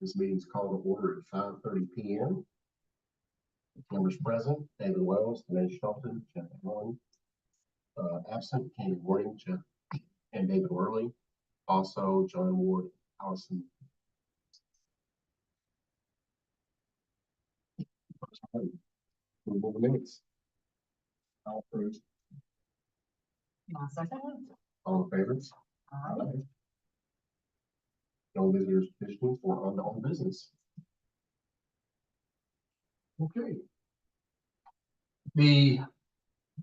This meeting is called to order at 5:30 p.m. Members present: David Wells, Denise Shelton, Jeff Allen. Absent: Candy Warding, Jeff and David Worley. Also, John Ward, Allison. Approval of the minutes. All approved. My second one. All in favor? Aye. No visitors petitioning for unknown business. Okay.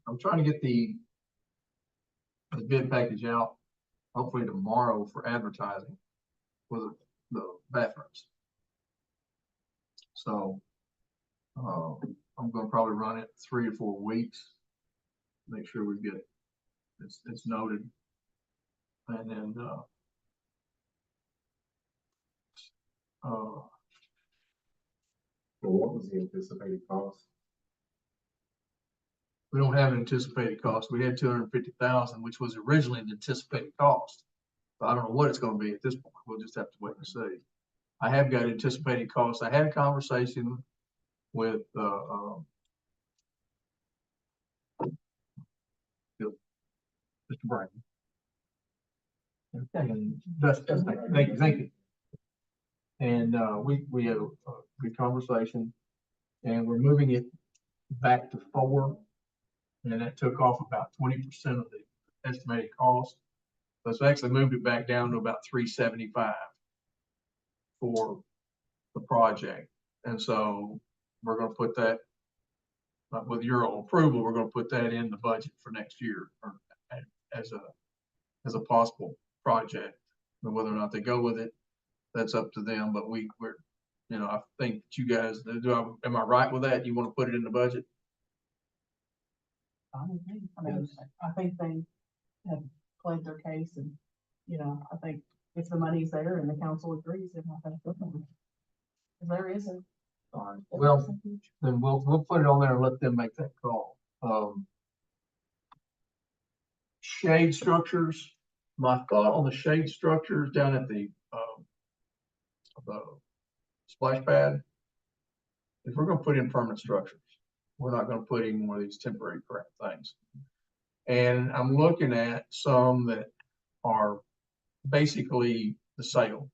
I'm trying to get the bid package out, hopefully tomorrow, for advertising for the bathrooms. So I'm going to probably run it 3 or 4 weeks. Make sure we get it's noted, and then what was the anticipated cost? We don't have an anticipated cost. We had 250,000, which was originally the anticipated cost. But I don't know what it's going to be at this point. We'll just have to wait and see. I have got anticipated costs. I had a conversation with Mr. Brown. And thank you. And we had a good conversation, and we're moving it back to 4, and that took off about 20% of the estimated cost. So it's actually moved it back down to about 375 for the project. And so we're going to put that, with your approval, we're going to put that in the budget for next year, or as a possible project. And whether or not they go with it, that's up to them. But we're, I think that you guys, am I right with that? You want to put it in the budget? I mean, I think they have played their case, and I think if the money's there and the council agrees, then I think if there isn't. All right. Well, then we'll put it on there and let them make that call. Shade structures. My thought on the shade structures down at the splash pad, if we're going to put in permanent structures, we're not going to put in one of these temporary crap things. And I'm looking at some that are basically the sail,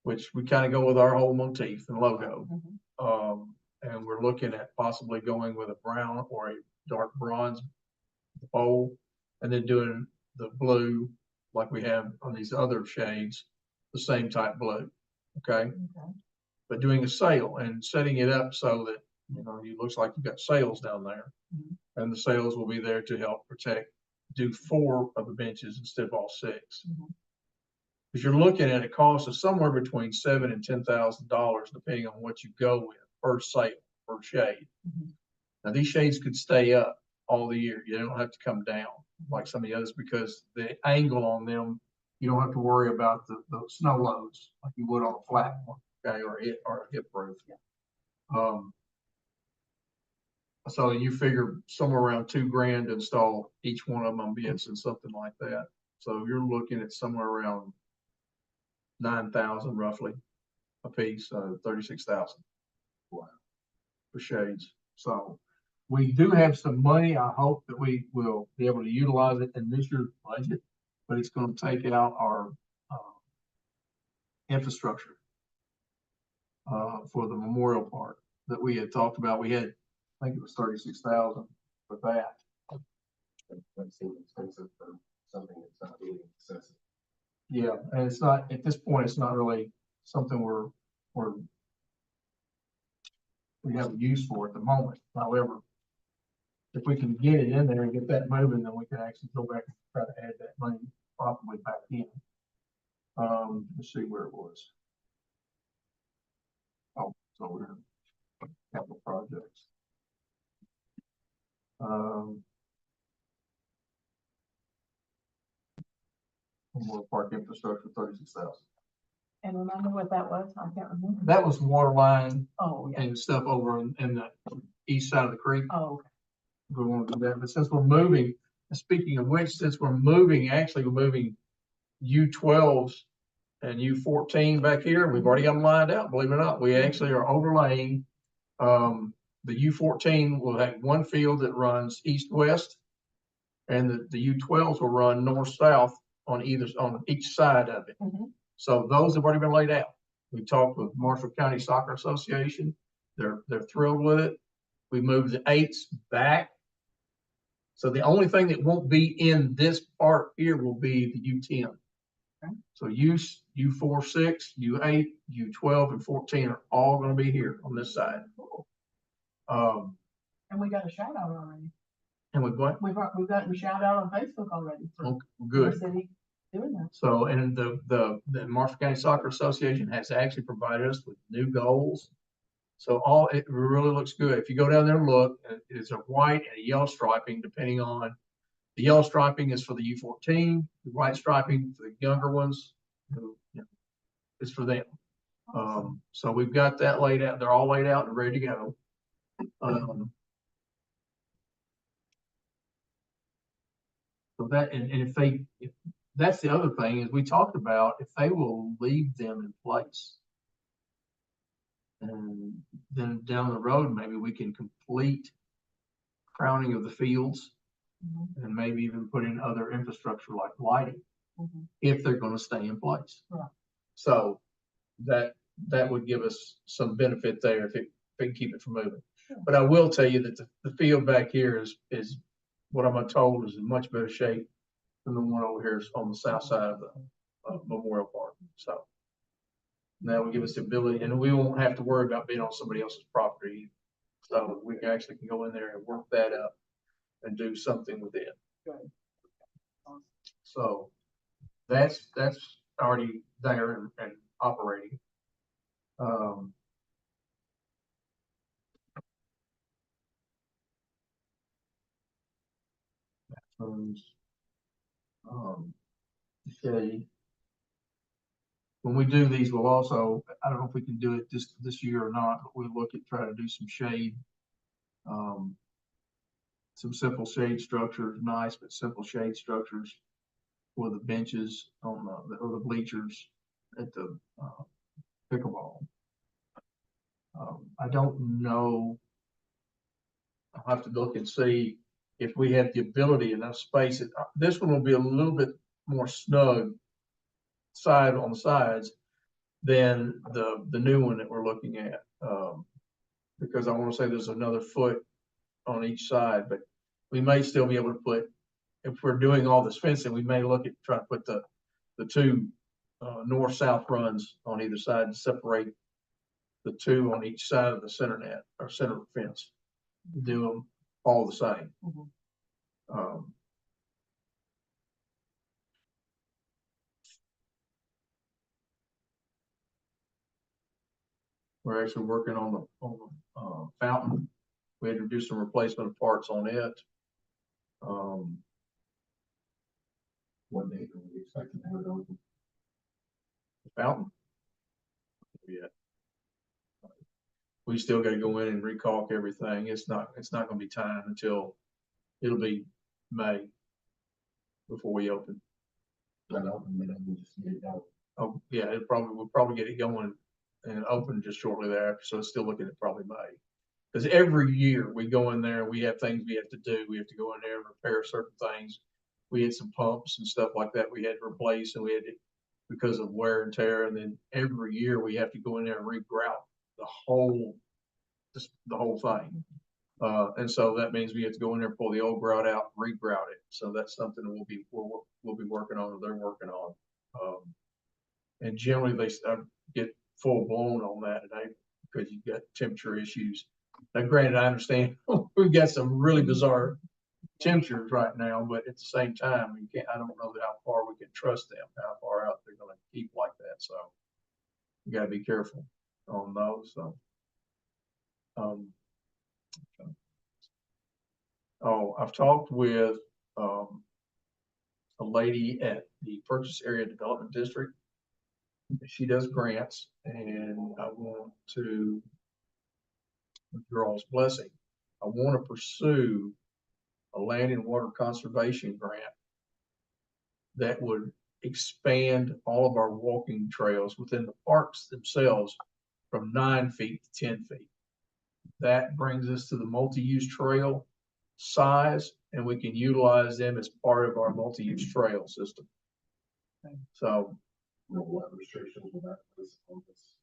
which we kind of go with our whole motif and logo. And we're looking at possibly going with a brown or a dark bronze bowl, and then doing the blue like we have on these other shades, the same type blue. Okay. But doing a sail and setting it up so that it looks like you've got sails down there, and the sails will be there to help protect. Do 4 of the benches instead of all 6. Because you're looking at a cost of somewhere between $7,000 and $10,000, depending on what you go with per sail, per shade. Now these shades could stay up all the year. You don't have to come down like some of the others, because the angle on them, you don't have to worry about the snow loads like you would on a flat one, okay, or a hip roof. So you figure somewhere around $2,000 to install each one of them on Benson, something like that. So you're looking at somewhere around 9,000 roughly a piece, 36,000. Wow. For shades. So we do have some money. I hope that we will be able to utilize it in this year's budget, but it's going to take out our infrastructure for the Memorial Park that we had talked about. We had, I think it was 36,000 for that. That seems expensive for something that's not really excessive. Yeah, and it's not, at this point, it's not really something we have a use for at the moment. However, if we can get it in there and get that moving, then we can actually go back and try to add that money probably back in. Let's see where it was. Oh, so we're in capital projects. More park infrastructure, 36,000. And remember what that was? I can't remember. That was water line. Oh, yeah. And stuff over in the east side of the creek. Oh, okay. We want to do that, but since we're moving, speaking of which, since we're moving, actually we're moving U12s And U14 back here, we've already got them lined out, believe it or not. We actually are overlaying, the U14 will have one field that runs east-west, and the U12s will run north-south on each side of it. Mhm. So those have already been laid out. We talked with Marshall County Soccer Association. They're thrilled with it. We moved the 8s back. So the only thing that won't be in this part here will be the U10. Okay. So U4, 6, U8, U12, and 14 are all going to be here on this side. And we got a shout out already. And with what? We've gotten a shout out on Facebook already. For Good. the city doing that. So, and the Marshall County Soccer Association has actually provided us with new goals. So it really looks good. If you go down there and look, it's a white and a yellow striping, depending on, the yellow striping is for the U14, the white striping for the younger ones, who, is for them. So we've got that laid out. They're all laid out and ready to go. So that, and if that's the other thing is we talked about, if they will leave them in place. And then down the road, maybe we can complete crowning of the fields and maybe even put in other infrastructure like lighting if they're going to stay in place. Right. So that would give us some benefit there if we can keep it from moving. Sure. But I will tell you that the field back here is what I'm told is in much better shape than the one over here on the south side of the Memorial Park. So that will give us the ability, and we won't have to worry about being on somebody else's property. So we actually can go in there and work that up and do something with it. Good. So that's already there and operating. Shade. When we do these, we'll also, I don't know if we can do it this year or not, but we'll look at trying to do some shade. Some simple shade structures, nice, but simple shade structures for the benches on or the bleachers at the pickleball. I don't know. I'll have to look and see if we have the ability, enough space. This one will be a little bit more snug on the sides than the new one that we're looking at, because I want to say there's another foot on each side, but we may still be able to put, if we're doing all this fencing, we may look at trying to put the two north-south runs on either side and separate the two on each side of the center net or center fence. Do them all the same. We're actually working on the fountain. We had to do some replacement parts on it. What date are we expecting to have it open? The fountain. Yeah. We still got to go in and recalk everything. It's not going to be time until it'll be May before we open. Oh yeah, we'll probably get it going and open just shortly thereafter. So it's still looking at probably May. Because every year we go in there, we have things we have to do. We have to go in there and repair certain things. We had some pumps and stuff like that we had to replace, and we had to, because of wear and tear. And then every year we have to go in there and regrout the whole thing. And so that means we have to go in there, pull the old grout out, regrout it. So that's something that we'll be working on, or they're working on. And generally they get full blown on that today because you've got temperature issues. Now, granted, I understand we've got some really bizarre temperatures right now, but at the same time, I don't know how far we can trust them, how far out they're going to keep like that. So you got to be careful on those. So, I've talked with a lady at the Purchase Area Development District. She does grants, and I want to, with your all's blessing, I want to pursue a land and water conservation grant that would expand all of our walking trails within the parks themselves from 9 feet to 10 feet. That brings us to the multi-use trail size, and we can utilize them as part of our multi-use trail system. So What restrictions will that place on this?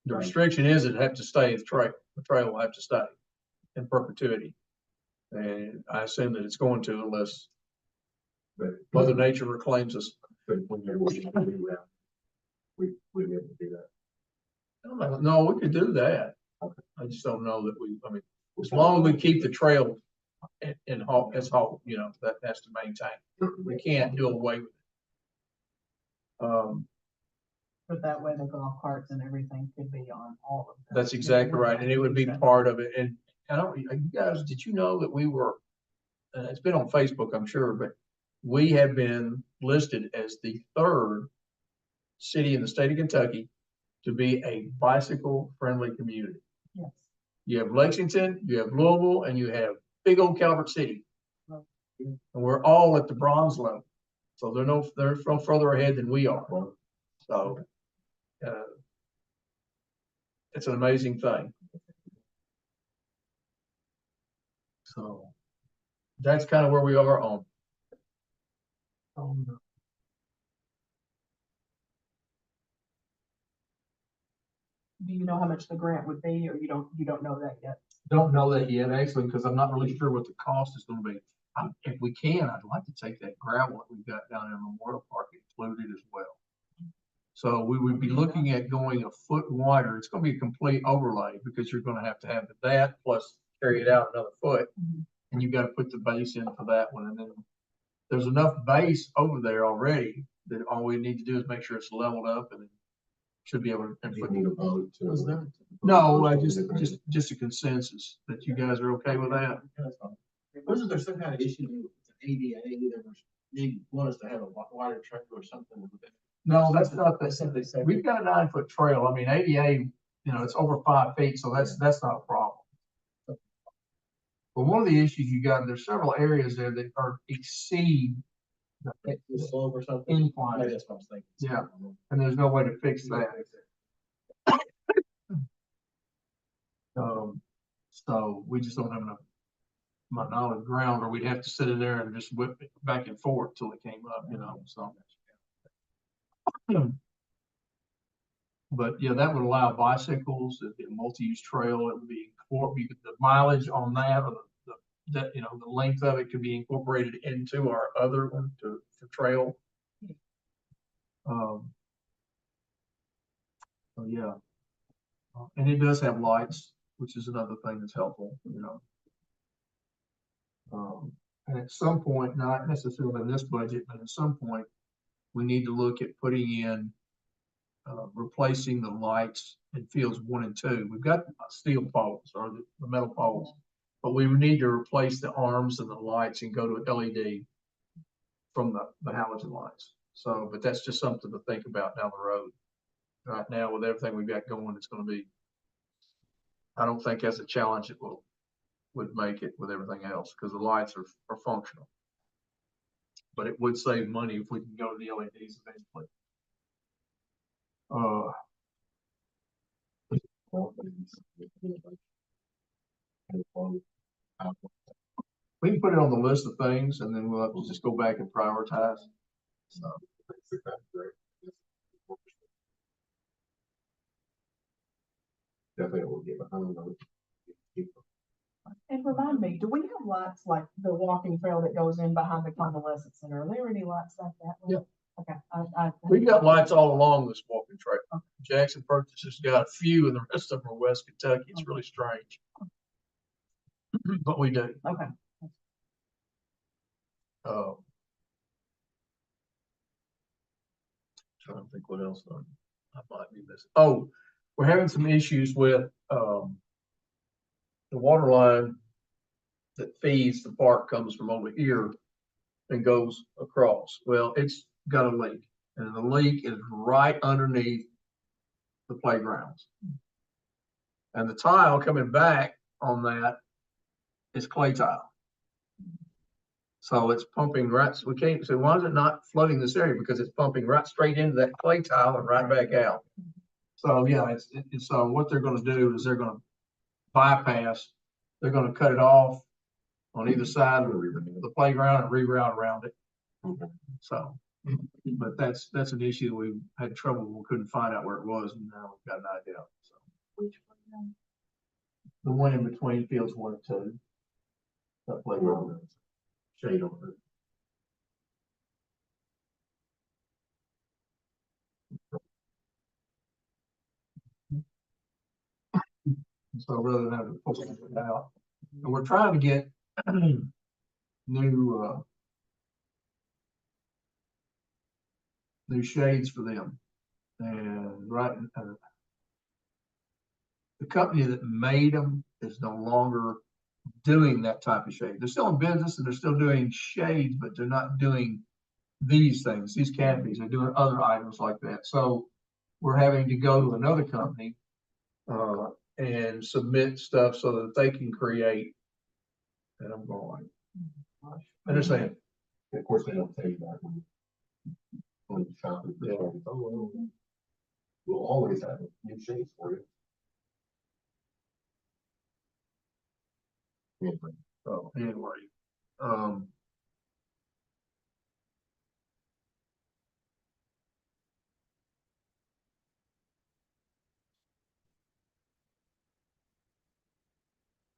the restriction is it have to stay the trail. The trail will have to stay in perpetuity. And I assume that it's going to unless But Mother Nature reclaims us. but when you're looking at the route, we be able to do that. No, we could do that. I just don't know that I mean, as long as we keep the trail in whole, as whole, that has to maintain. We can't do away with it. But that way the golf carts and everything could be on all of them. That's exactly right, and it would be part of it, and I don't, you guys, did you know that we were, it's been on Facebook, I'm sure, but we have been listed as the 3rd city in the state of Kentucky to be a bicycle-friendly community. Yes. You have Lexington, you have Louisville, and you have big old Calvert City. Right. And we're all at the bronze level, so they're no further ahead than we are. So, it's an amazing thing. So that's kind of where we are on. Do you know how much the grant would be, or you don't know that yet? Don't know that yet, actually, because I'm not really sure what the cost is going to be. If we can, I'd like to take that gravel that we've got down in Memorial Park included as well. So we would be looking at going a foot wider. It's going to be a complete overlay because you're going to have that plus carry it out another foot. And you've got to put the base in for that one. And then there's enough base over there already that all we need to do is make sure it's leveled up, and it should be able to. You need a vote to. No, just a consensus that you guys are okay with that. Wasn't there some kind of issue with the ADA, they want us to have a wider track or something? No, that's not That's the, what they said. we've got a 9-foot trail. I mean, ADA, it's over 5 feet, so that's not a problem. But one of the issues you got, there's several areas there that are exceed The slope or something? incline. Maybe that's what I was thinking. Yeah. And there's no way to fix that. So we just don't have enough, my knowledge, ground, or we'd have to sit in there and just whip it back and forth till it came up, so. But yeah, that would allow bicycles, it'd be a multi-use trail, it would be, the mileage on that, or the length of it could be incorporated into our other one for trail. So yeah. And it does have lights, which is another thing that's helpful, and at some point, not necessarily in this budget, but at some point, we need to look at putting in, replacing the lights in fields 1 and 2. We've got steel poles or the metal poles, but we need to replace the arms and the lights and go to LED from the halogen lights. So, but that's just something to think about down the road. Right now, with everything we've got going, it's going to be, I don't think that's a challenge it would make it with everything else, because the lights are functional. But it would save money if we can go to the LEDs eventually. We can put it on the list of things, and then we'll have to just go back and prioritize. So. Definitely will get behind those. And remind me, do we have lights like the walking trail that goes in behind the convalescent center? Are there any lights like that? Yeah. Okay. We've got lights all along this walking trail. Jackson Purchase has got a few, and the rest of them are West Kentucky. It's really strange. But we do. Okay. Trying to think what else I might be missing. Oh, we're having some issues with the water line that feeds the park comes from over here and goes across. Well, it's got a leak, and the leak is right underneath the playgrounds. And the tile coming back on that is clay tile. So it's pumping right, we can't, so why is it not flooding this area? Because it's pumping right straight into that clay tile and right back out. So, yeah, so what they're gonna do is they're gonna bypass, they're gonna cut it off on either side of the playground and reroute around it. Okay. So, but that's an issue we had trouble, we couldn't find out where it was, and now we've got an idea, so. Which one? The one in between fields 1 and 2. That playground. Shade on it. So rather than have to pull it out, and we're trying to get new, new shades for them. And the company that made them is no longer doing that type of shade. They're still in business and they're still doing shades, but they're not doing these things, these canopies. They're doing other items like that. So we're having to go to another company and submit stuff so that they can create. And I'm going, understand? Of course, they don't tell you that when you shop it. Yeah. Oh, well, we'll always have new shades for you. Anyway, So anyway, um,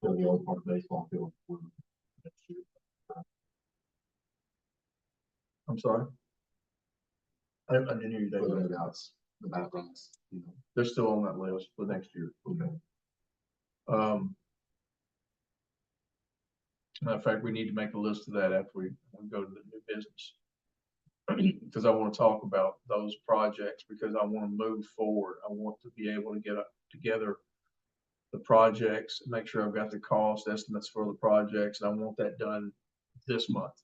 so the old part of baseball field. Next year. I'm sorry. I didn't hear you, For David. the dugouts, the bathrooms, you know. They're still on that list for next year. Okay. Matter of fact, we need to make a list of that after we go to the new business. Because I want to talk about those projects, because I want to move forward. I want to be able to get together the projects, make sure I've got the cost estimates for the projects, and I want that done this month.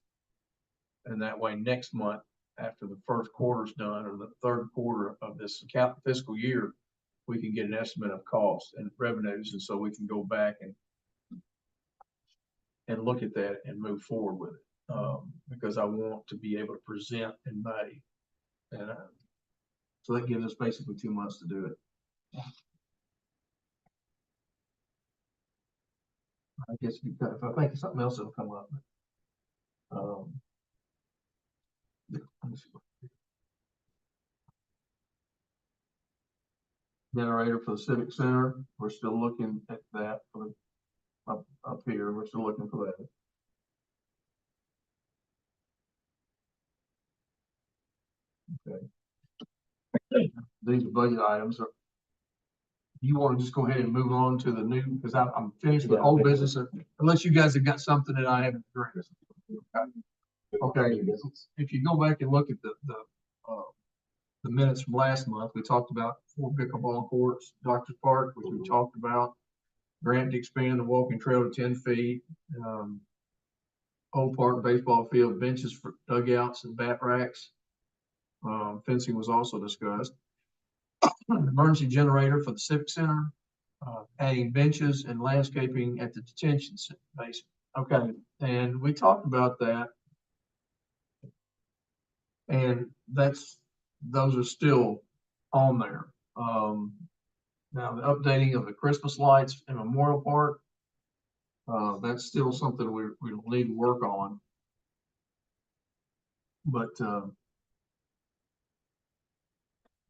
And that way, next month, after the first quarter's done, or the third quarter of this fiscal year, we can get an estimate of costs and revenues, and so we can go back and look at that and move forward with it. Because I want to be able to present in May. And so that gives us basically 2 months to do it. I guess if I think of something else, it'll come up. Let me see. Generator for the Civic Center, we're still looking at that for the, up here, we're still looking for that. Okay. These budget items are, you want to just go ahead and move on to the new, because I'm finished with old business, unless you guys have got something that I haven't addressed. Okay, New business. if you go back and look at the minutes from last month, we talked about 4 pickleball courts, Doctor's Park, which we talked about. Grant to expand the walking trail to 10 feet. Old Park baseball field, benches for dugouts and bat racks. Fencing was also discussed. Emergency generator for the Civic Center. Adding benches and landscaping at the detention basin. Okay, and we talked about that. And those are still on there. Now the updating of the Christmas lights in Memorial Park, that's still something we need to work on. But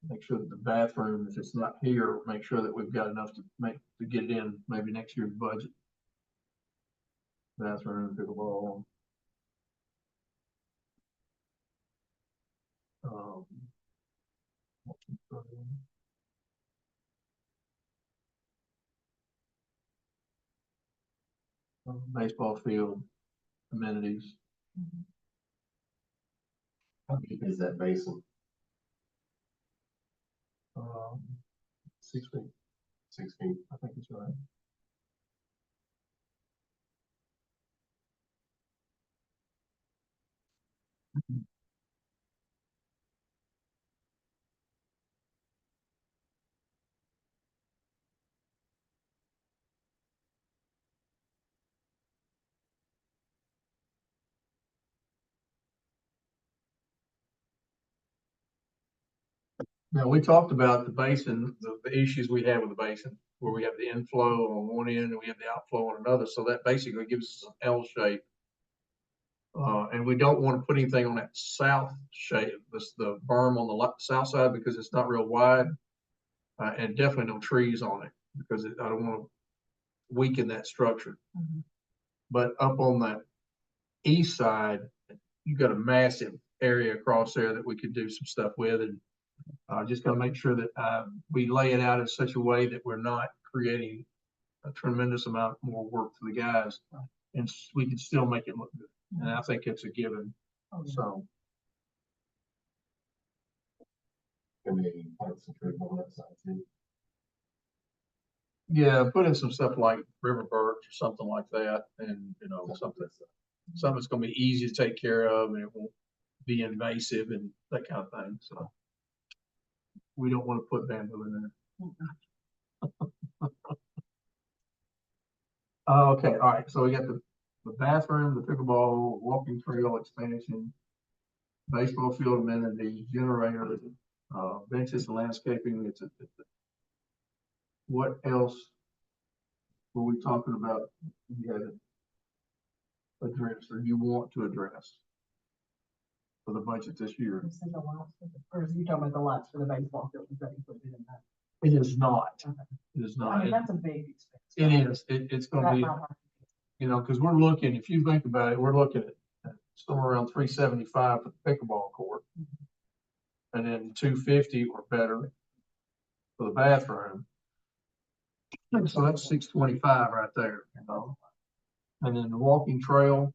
make sure that the bathroom, if it's not here, make sure that we've got enough to get it in maybe next year's budget. Bathroom, pickleball. Baseball field, amenities. How deep is that basin? 6 feet, 6 feet. I think it's right. Now, we talked about the basin, the issues we have with the basin, where we have the inflow on one end and we have the outflow on another, so that basically gives us an L shape. And we don't want to put anything on that south shape, the berm on the south side, because it's not real wide. And definitely no trees on it, because I don't want to weaken that structure. Mhm. But up on that east side, you've got a massive area across there that we could do some stuff with, and just gotta make sure that we lay it out in such a way that we're not creating a tremendous amount more work for the guys, and we can still make it look good. And I think it's a given. Oh, yeah. So And maybe plant some trees on that side too. yeah, put in some stuff like river birch or something like that, and something that's gonna be easy to take care of, and it won't be invasive and that kind of thing. So we don't want to put bamboo in there. Okay, all right, so we got the bathroom, the pickleball, walking trail expansion, baseball field amenities, generator, benches and landscaping. What else were we talking about? You had to address, or you want to address for the budget this year? You said the lights for or is you talking about the lights for the baseball field, is that included in that? It is not. Okay. It is I not. mean, that's a big expense. It is. It's gonna That be, might have to because we're looking, if you think about it, we're looking at somewhere around 375 for the pickleball court. And then 250 or better for the bathroom. So that's 625 right there, And then the walking trail.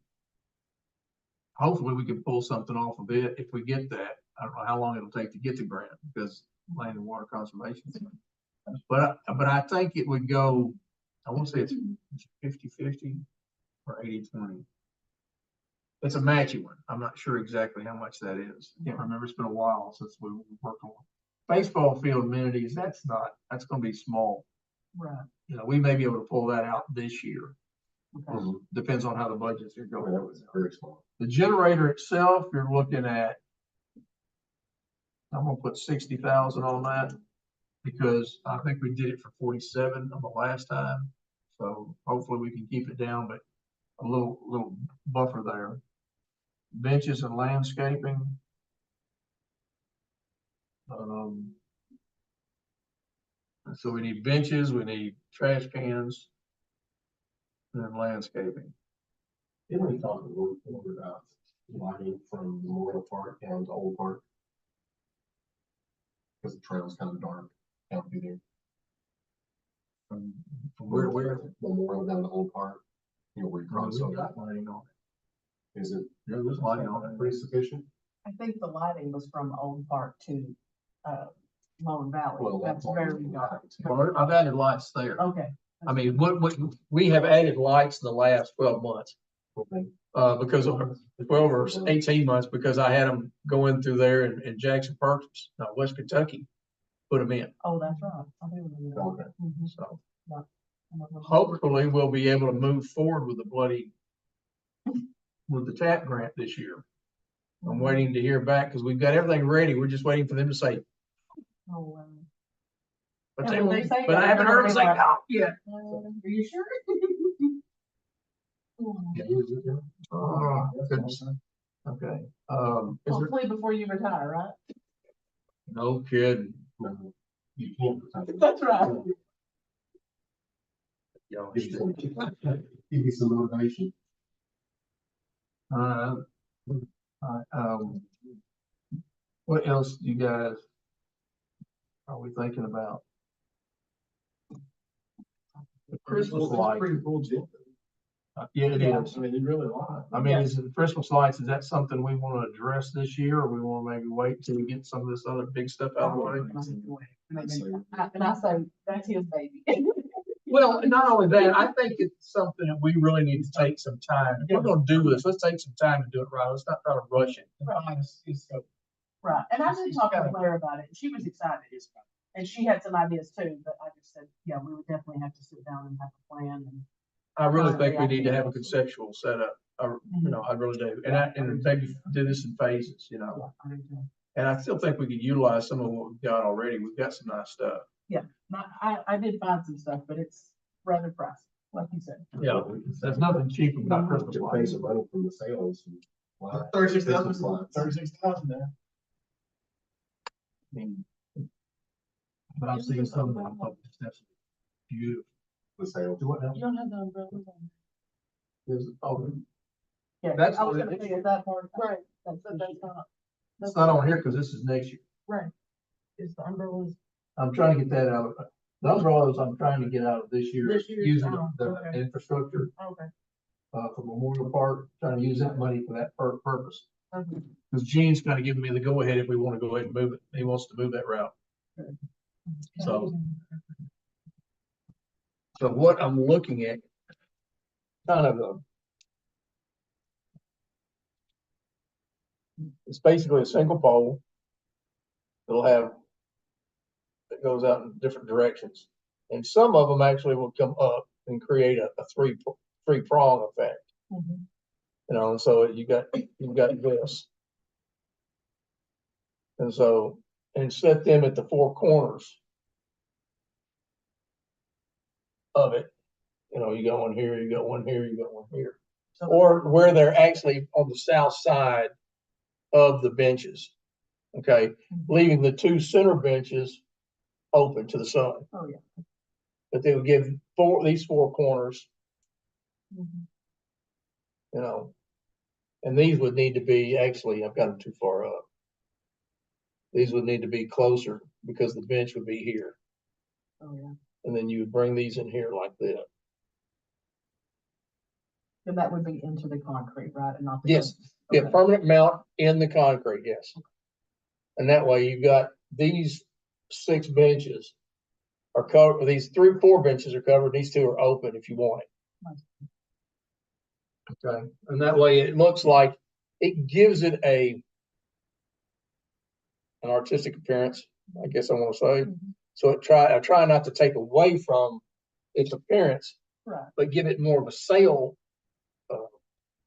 Hopefully we can pull something off of it if we get that. I don't know how long it'll take to get the grant, because land and water conservation. But I think it would go, I won't say it's 50-50 or 80-20. It's a matchy one. I'm not sure exactly how much that is. I can't remember. It's been a while since we worked on baseball field amenities. That's gonna be small. Right, We may be able to pull that out this year. okay. Depends on how the budgets are Oh, going. that was very small. The generator itself, you're looking at, I'm gonna put 60,000 on that, because I think we did it for 47 on the last time. So hopefully we can keep it down, but a little buffer there. Benches and landscaping. So we need benches, we need trash cans, and then landscaping. Didn't we talk a little bit about lighting from Memorial Park down to Old Park? Because the trail's kind of dark down through there. From where, Memorial down to Old Park, where you cross we've over. got lighting on Is it it. Yeah, there's lighting on it. pretty sufficient? I think the lighting was from Old Park to, Lone Valley. Well, That's very dark. Well, I've added lights there. Okay. I mean, we have added lights in the last 12 months, Okay. because of 12 or 18 months, because I had them going through there in Jackson Perkins, West Kentucky, put them in. Oh, that's right. I do remember that. Okay. Mhm. So I remember that. hopefully we'll be able to move forward with with the TAP grant this year. I'm waiting to hear back, because we've got everything ready. We're just waiting for them to say, Oh, but Yeah, when they say but I that, haven't heard them say everybody no yet. are you sure? Yeah, is it there? Oh, goodness. Okay. Is there, Hopefully before you retire, right? no kidding. No, you can't. That's right. Y'all Give you some motivation. What else do you guys are we thinking about? The Christmas lights. Pretty full gym. Yeah, it is. I mean, you really like. I mean, is the Christmas lights, is that something we want to address this year, or we want to maybe wait till we get some of this other big stuff out of the way? And I say, that's his baby. Well, not only that, I think it's something that we really need to take some time. If we're gonna do this, let's take some time to do it right. Let's not try to rush it. Right, and I did talk to Claire about it, and she was excited, and she had some ideas too, but I just said, yeah, we would definitely have to sit down and have a plan, and. I really think we need to have a conceptual setup, I really do. And maybe do this in phases, Yeah, I do too. And I still think we could utilize some of what we've got already. We've got some nice stuff. I did find some stuff, but it's rather pricey, like you said. Yeah, there's nothing cheap about Christmas To pay lights. some money from the sales. and why- 36,000 there. I mean, but I've seen some that I thought that's beautiful. The sales. Do what now? You don't have the umbrellas on. Yeah, That's I was what gonna it say, is. is that part? Right. That's not. It's not on here because this is next year. Right. Is the umbrellas? I'm trying to get that out of, the umbrellas I'm trying to get out of this year, This year's, using oh, the okay. infrastructure, Okay. For Memorial Park, trying to use that money for that purpose. Okay. Because Gene's kind of giving me the go-ahead if we want to go ahead and move it. He wants to move that route. So what I'm looking at, kind of it's basically a single pole. It'll have, it goes out in different directions. And some of them actually will come up and create a three prong effect. Mhm. You know, and so you've got this. And so, and set them at the four corners of it. You know, you got one here, you got one here, you got one here. So- Or where they're actually on the south side of the benches. Okay, leaving the two center benches open to the sun. Oh, yeah. But they would give these four corners, Mhm. you know. And these would need to be, actually, I've got them too far up. These would need to be closer because the bench would be here. Oh, yeah. And then you would bring these in here like this. And that would be into the concrete, right? And not the. Yes. cones? Yeah, Okay. permanent mount in the concrete, yes. And that way you've got these 6 benches are covered, these 4 benches are covered, these 2 are open if you want it. Okay, and that way it looks like, it gives it an artistic appearance, I guess I want to say. Mhm. So I try not to take away from its appearance, Right. but give it more of a sail,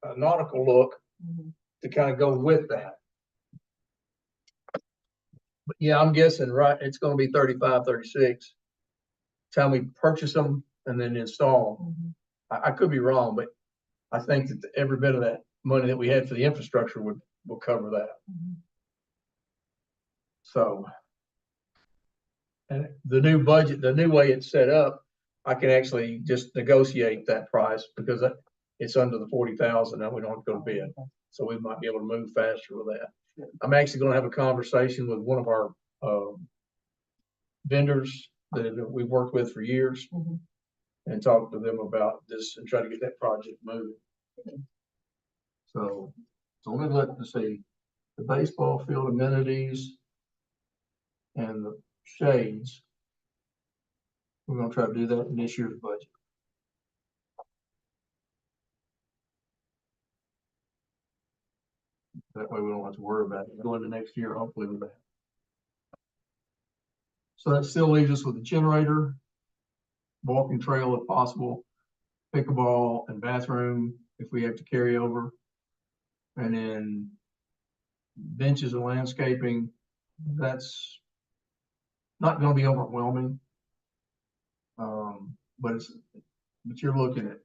a nautical look Mhm. to kind of go with that. But yeah, I'm guessing, right, it's gonna be 35, 36. Time we purchase them and then install them. Mhm. I could be wrong, but I think that every bit of that money that we had for the infrastructure will cover that. Mhm. So. And the new budget, the new way it's set up, I can actually just negotiate that price because it's under the 40,000. Now we don't have to go to bid. Okay. So we might be able to move faster with that. Good. I'm actually gonna have a conversation with one of our, vendors that we've worked with for years. Mhm. And talk to them about this and try to get that project moving. So let me look to see the baseball field amenities and the shades. We're gonna try to do that in this year's budget. That way we don't have to worry about it going to next year, hopefully with that. So that still leaves us with the generator, walking trail if possible, pickleball and bathroom if we have to carry over. And then benches and landscaping, that's not gonna be overwhelming. But you're looking at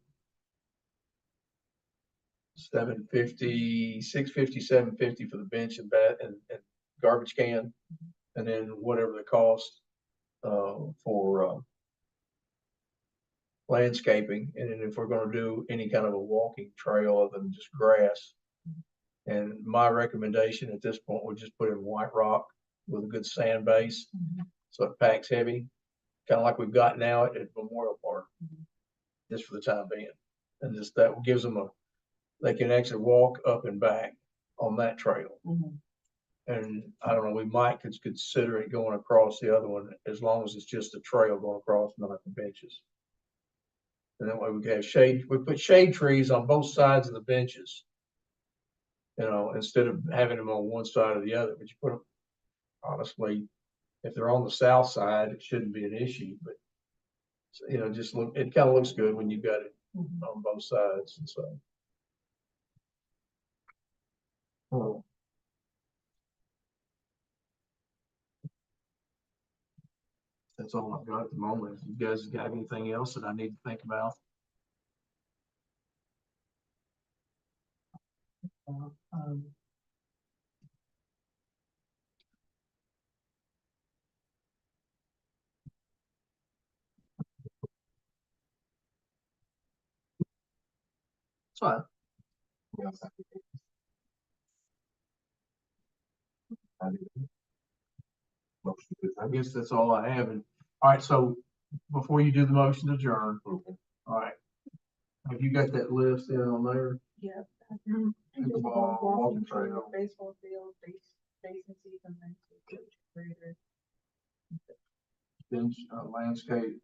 750, 650, 750 for the bench and and garbage can. And then whatever the cost, for, landscaping. And then if we're gonna do any kind of a walking trail other than just grass. And my recommendation at this point would just put in white rock with a good sand base. Mhm. So it packs heavy, kind of like we've got now at Memorial Park. Mhm. Just for the time being. And just that gives them they can actually walk up and back on that trail. Mhm. And I don't know, we might consider it going across the other one as long as it's just a trail going across, not the benches. And that way we can have shade, we put shade trees on both sides of the benches. You know, instead of having them on one side or the other, but you put them, honestly, if they're on the south side, it shouldn't be an issue, but you know, just look, it kind of looks good when you got it Mhm. on both sides, and so. Oh. That's all I've got at the moment. If you guys got anything else that I need to think about? Um, It's fine. Yes, I think I do. Motion to I adjourn. guess that's all I have. And, all right, so before you do the motion to adjourn, Okay. all right. Have you got that list in on there? yeah. Pickleball, walking trail. Baseball field, basement season, grader. Bench, landscape.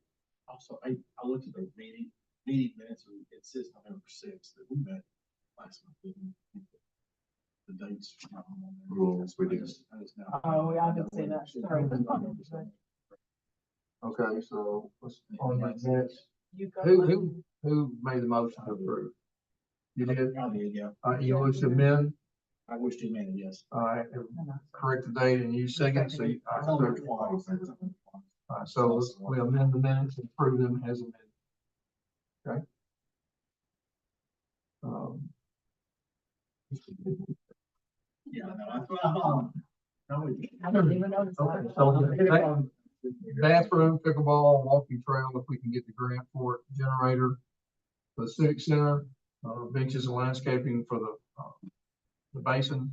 Also, I looked at the meeting minutes, and it says November sixth that we met last month. didn't we? The dates. are not on there. Yes, we did. I just now- Oh, yeah, I did see that. Sorry. Okay, so what's on that minutes? You go. Who made the motion to approve? You did? I did, yeah. You wish to amend? I wish to amend it, yes. All right, correct the date and you second, so you, I all heard it twice. right, so we amend the minutes and approve them as amended. Okay? Yeah, no, that's what I'm. I didn't even notice Okay, that. so bathroom, pickleball, walking trail, if we can get the grant for it, generator for the civic center, benches and landscaping for the basin.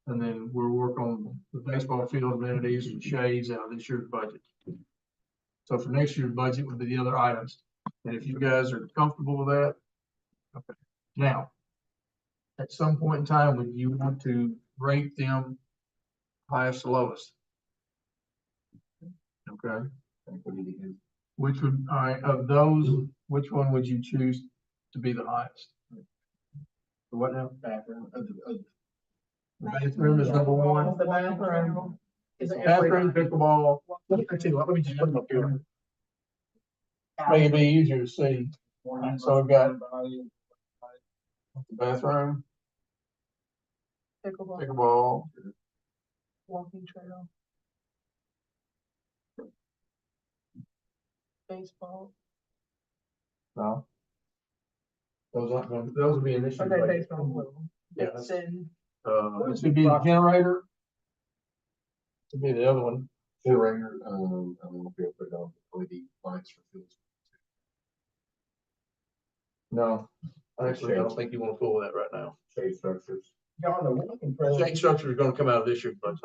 And then we'll work on the baseball field amenities and shades out of this year's budget. So for next year's budget would be the other items. And if you guys are comfortable with that. Okay. Now, at some point in time, would you want to rate them highest to lowest? Okay, which would, all right, of those, which one would you choose to be the highest? What now? Bathroom, The bathroom is number one. The bathroom. Bathroom, pickleball. Let me tell you what, let me just put them up here. Make it be easier to see. So we've got the bathroom, Pickleball, pickleball, walking trail. Baseball. no. Those aren't going, those would be an issue. Okay, baseball. Yeah. Dixon. This would be the generator. This would be the other one. Generator, I don't know if you'll put it on LED lights for fields. No, actually, I don't think you want to fool that right now. Shade structures. Yeah, on the walking trail. Shade structure is gonna come out of this year's budget.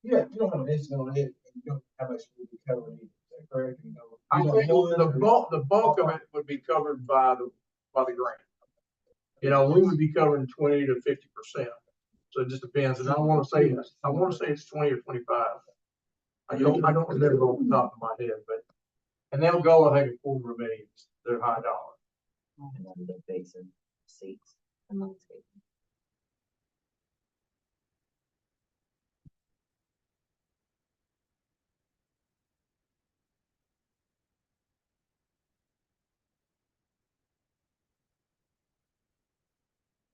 Yeah, you don't have an estimate on it, and you don't have much will be covering it, is that correct? You know, I you think don't know it, the bulk of it would be covered by the grant. You know, we would be covering 20 to 50%. So it just depends, and I want to say it's 20 or 25. I don't remember off the top of my head, but, and they'll go, I think, $250,000. They're high dollar. And then the basin seats and landscaping.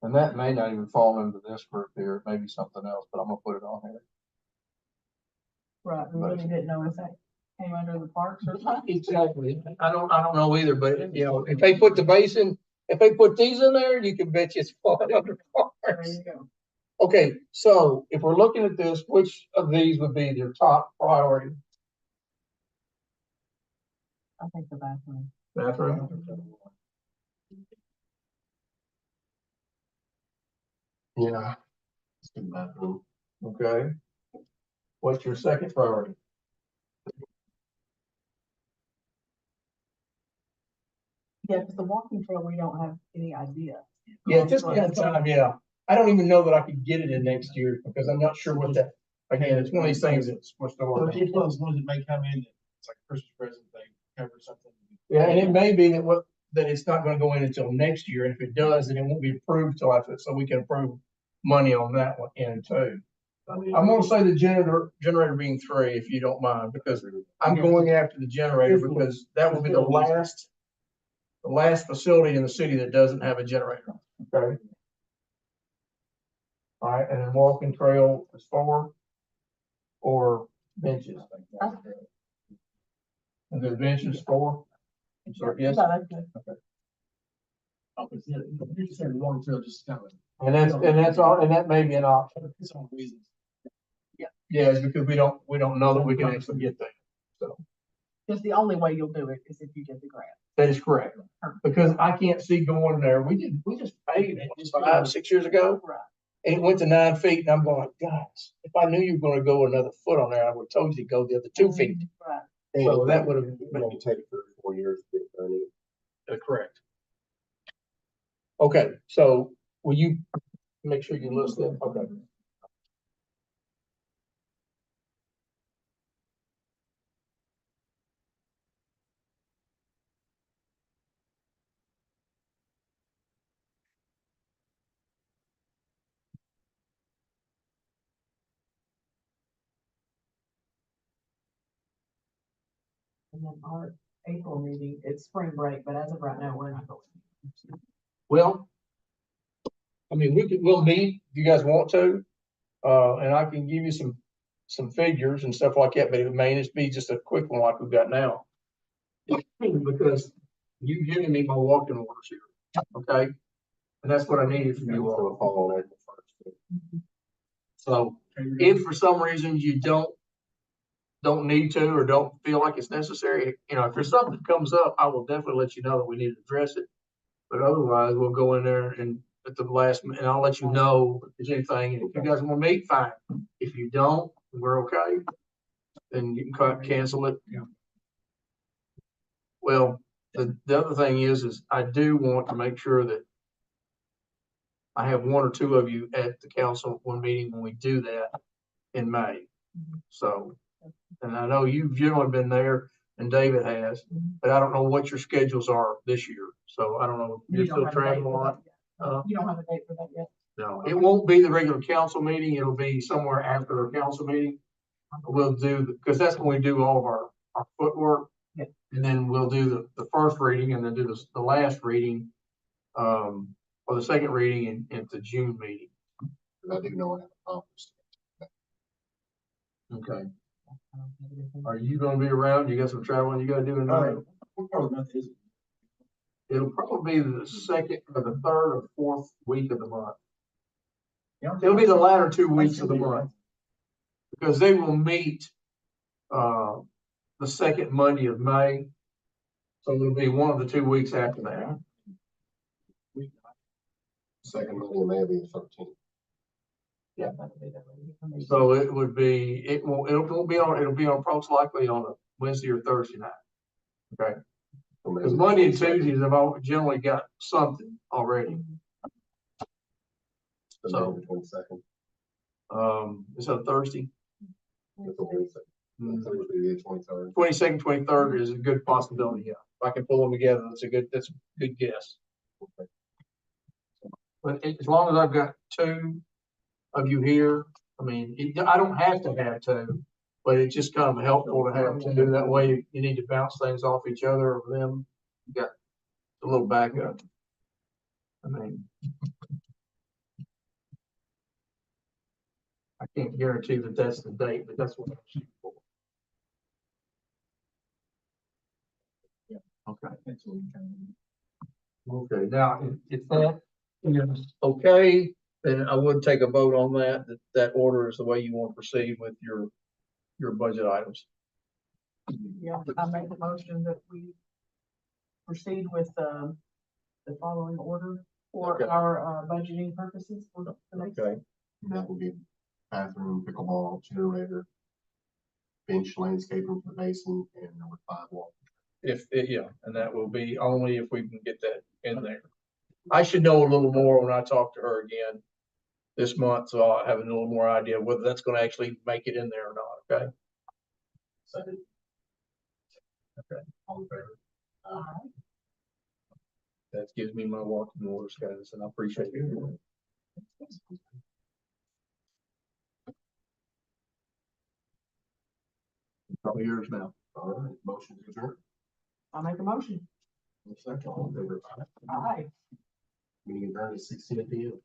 And that may not even fall into this group here, it may be something else, but I'm gonna put it on here. Right, we really didn't know if that came under the parks or not. Exactly. I don't know either, but you know, if they put the basin, if they put these in there, you can bet you it's falling under There parks. you go. Okay, so if we're looking at this, which of these would be their top priority? I think the bathroom. Bathroom? Yeah. It's in the bathroom. Okay. What's your second priority? Yeah, because the walking trail, we don't have any idea. Yeah, at this point in time, yeah. I don't even know that I could get it in next year because I'm not sure what that, again, it's one of these things that's supposed to So work. it's one of those ones that may come in, it's like a Christmas present, they cover something. Yeah, and it may be that it's not gonna go in until next year, and if it does, then it won't be approved till after, so we can approve money on that one in too. I'm gonna say the generator being 3, if you don't mind, because I'm going after the generator because that will be the last facility in the city that doesn't have a generator, okay? All right, and then walking trail is 4, or benches. And the benches for? So, yes, Yeah, that's good. Oh, but yeah, you just said long term, just kind of, and that's all, and that may be an option. it's on reasons. Yeah, it's because we don't know that we can actually get there. So Because the only way you'll do it is if you get the grant. that is correct. Because I can't see going there. We just paid it 5, 6 years ago. Right. And it went to 9 feet and I'm going, guys, if I knew you were gonna go another foot on there, I would have told you to go the other 2 feet. Right. So that would have Maybe take 3 or 4 years to get done. correct. Okay, so will you make sure you list that? Okay. And then our April meeting, it's spring break, but as of right now, we're not going. Well, I mean, we'll meet if you guys want to, and I can give you some figures and stuff like that, but it may just be just a quick one like we've got now. Because you've given me my walking orders here, okay? And that's what I needed from you all. So fall on April 1st. So if for some reason you don't need to, or don't feel like it's necessary, you know, if there's something that comes up, I will definitely let you know that we need to address it. But otherwise, we'll go in there and at the last, and I'll let you know if there's anything, and if you guys want to meet, fine. If you don't, we're okay. Then you can cancel it. Yeah. Well, the other thing is I do want to make sure that I have 1 or 2 of you at the council one meeting when we do that in May. So, and I know you've generally been there and David has, but I don't know what your schedules are this year. So I don't know, You you're don't still have a date traveling a for lot? that yet. You don't have a date for that yet? No, it won't be the regular council meeting. It'll be somewhere after our council meeting. We'll do, because that's when we do all of our footwork. Yeah. And then we'll do the first reading and then do the last reading, or the second reading at the June meeting. Because I do know I have a conference. Okay. Are you gonna be around? You got some traveling you gotta do in May? What part of the month is it? It'll probably be the second or the third or fourth week of the month. Yeah. It'll be the latter 2 weeks of the month. Because they will meet, the second Monday of May. So it'll be one of the 2 weeks after that. Second Monday, maybe the 13th. Yeah. that'll be that way. So it would be, it won't be on, it'll be on most likely on a Wednesday or Thursday night. Okay, So maybe because the Monday and 22nd. Tuesdays have all generally got something already. So maybe the 22nd. Is that Thursday? That's a Wednesday. Thursday, the 23rd. 22nd, 23rd is a good possibility, yeah. If I can pull them together, that's a good guess. But as long as I've got 2 of you here, I mean, I don't have to have 2, but it's just kind of helpful to have 2. That way you need to bounce things off each other or them. You got a little backup. I mean, I can't guarantee that that's the date, but that's what I'm shooting for. Okay. That's what we kind of. Okay, now, if that is okay, then I would take a vote on that order is the way you want to proceed with your budget items. Yeah, I make the motion that we proceed with, the following order for Okay. our, budgeting purposes for the next. Okay, And that would be bathroom, pickleball, generator, bench landscaping for the basin, and number 5 wall. yeah, and that will be only if we can get that in there. I should know a little more when I talk to her again this month, so I'll have a little more idea whether that's gonna actually make it in there or not, okay? Second. Okay. All in favor? That gives me my walking orders, guys, and I appreciate it. Probably yours now. All right, motion to adjourn. I make a motion. Second, all in favor? Aye. Meeting adjourned at 6:10 PM.